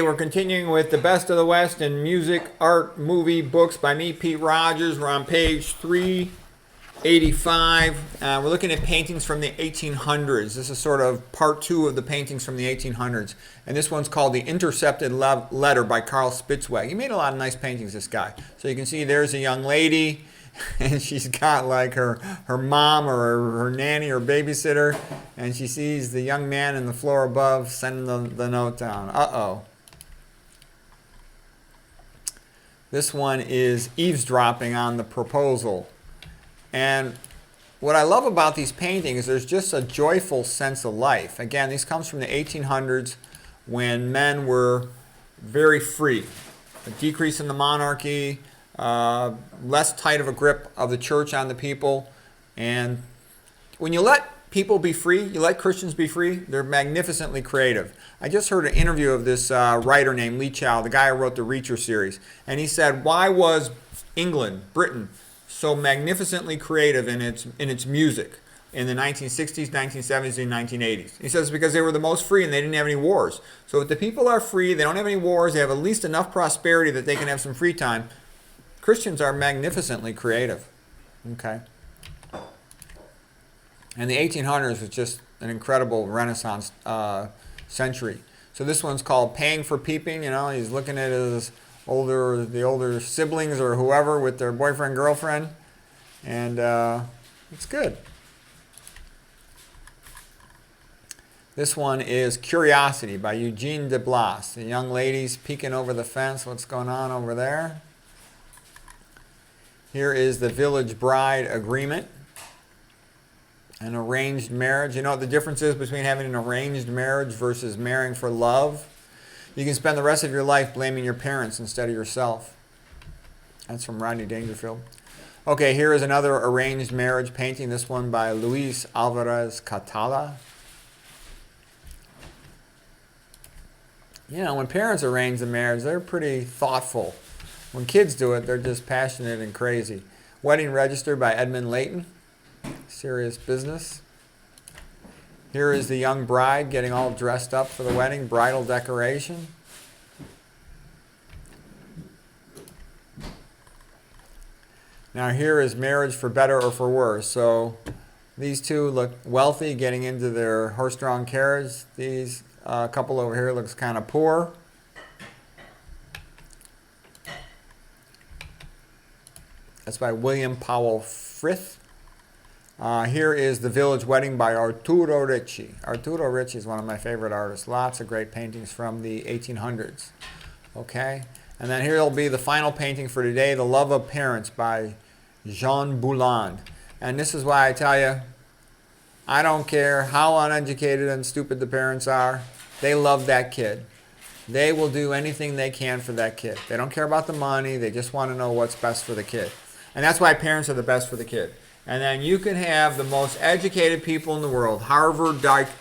Okay, we're continuing with the best of the West in music, art, movie, books by me, Pete Rogers. We're on page 385. We're looking at paintings from the 1800s. This is sort of part two of the paintings from the 1800s. And this one's called The Intercepted Letter by Carl Spitzweg. He made a lot of nice paintings, this guy. So you can see there's a young lady, and she's got like her mom or her nanny or babysitter, and she sees the young man in the floor above sending the note down. Uh-oh. This one is eavesdropping on the proposal. And what I love about these paintings, there's just a joyful sense of life. Again, this comes from the 1800s when men were very free. A decrease in the monarchy, less tight of a grip of the church on the people. And when you let people be free, you let Christians be free, they're magnificently creative. I just heard an interview of this writer named Lee Chow, the guy who wrote the Reacher series. And he said, why was England, Britain, so magnificently creative in its music in the 1960s, 1970s, and 1980s? He says because they were the most free and they didn't have any wars. So if the people are free, they don't have any wars, they have at least enough prosperity that they can have some free time, Christians are magnificently creative. Okay? And the 1800s was just an incredible Renaissance century. So this one's called Paying for Peeping. You know, he's looking at the older siblings or whoever with their boyfriend, girlfriend. And it's good. This one is Curiosity by Eugene de Blas. The young lady's peeking over the fence. What's going on over there? Here is the Village Bride Agreement. An arranged marriage. You know what the difference is between having an arranged marriage versus marrying for love? You can spend the rest of your life blaming your parents instead of yourself. That's from Rodney Dangerfield. Okay, here is another arranged marriage painting. This one by Luis Alvarez Catala. You know, when parents arrange the marriage, they're pretty thoughtful. When kids do it, they're just passionate and crazy. Wedding Register by Edmund Layton. Serious business. Here is the young bride getting all dressed up for the wedding. Bridal decoration. Now here is Marriage for Better or for Worse. So these two look wealthy, getting into their horse-drawn carriage. These couple over here looks kind of poor. That's by William Powell Frith. Here is The Village Wedding by Arturo Ricci. Arturo Ricci is one of my favorite artists. Lots of great paintings from the 1800s. Okay? And then here will be the final painting for today, The Love of Parents by Jean Bouland. And this is why I tell you, I don't care how uneducated and stupid the parents are. They love that kid. They will do anything they can for that kid. They don't care about the money. They just want to know what's best for the kid. And that's why parents are the best for the kid. And then you can have the most educated people in the world, Harvard doctors,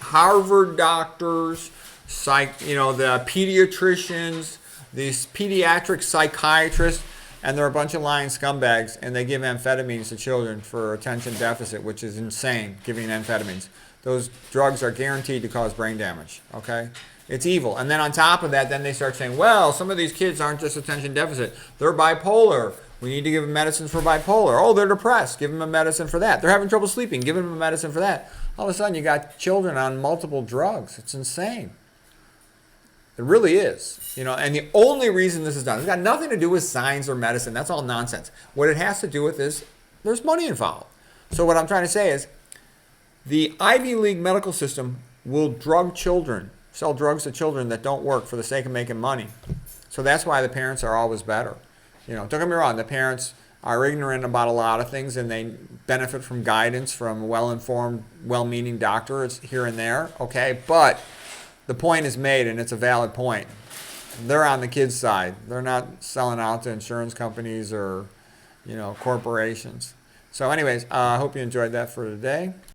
the pediatricians, these pediatric psychiatrists, and they're a bunch of lying scumbags, and they give amphetamines to children for attention deficit, which is insane, giving amphetamines. Those drugs are guaranteed to cause brain damage, okay? It's evil. And then on top of that, then they start saying, well, some of these kids aren't just attention deficit. They're bipolar. We need to give them medicines for bipolar. Oh, they're depressed. Give them a medicine for that. They're having trouble sleeping. Give them a medicine for that. All of a sudden, you got children on multiple drugs. It's insane. It really is. You know, and the only reason this is done, it's got nothing to do with science or medicine. That's all nonsense. What it has to do with is there's money involved. So what I'm trying to say is the Ivy League medical system will drug children, sell drugs to children that don't work for the sake of making money. So that's why the parents are always better. You know, don't get me wrong, the parents are ignorant about a lot of things and they benefit from guidance from a well-informed, well-meaning doctors here and there, okay? But the point is made and it's a valid point. They're on the kids' side. They're not selling out to insurance companies or, corporations. So anyways, I hope you enjoyed that for today.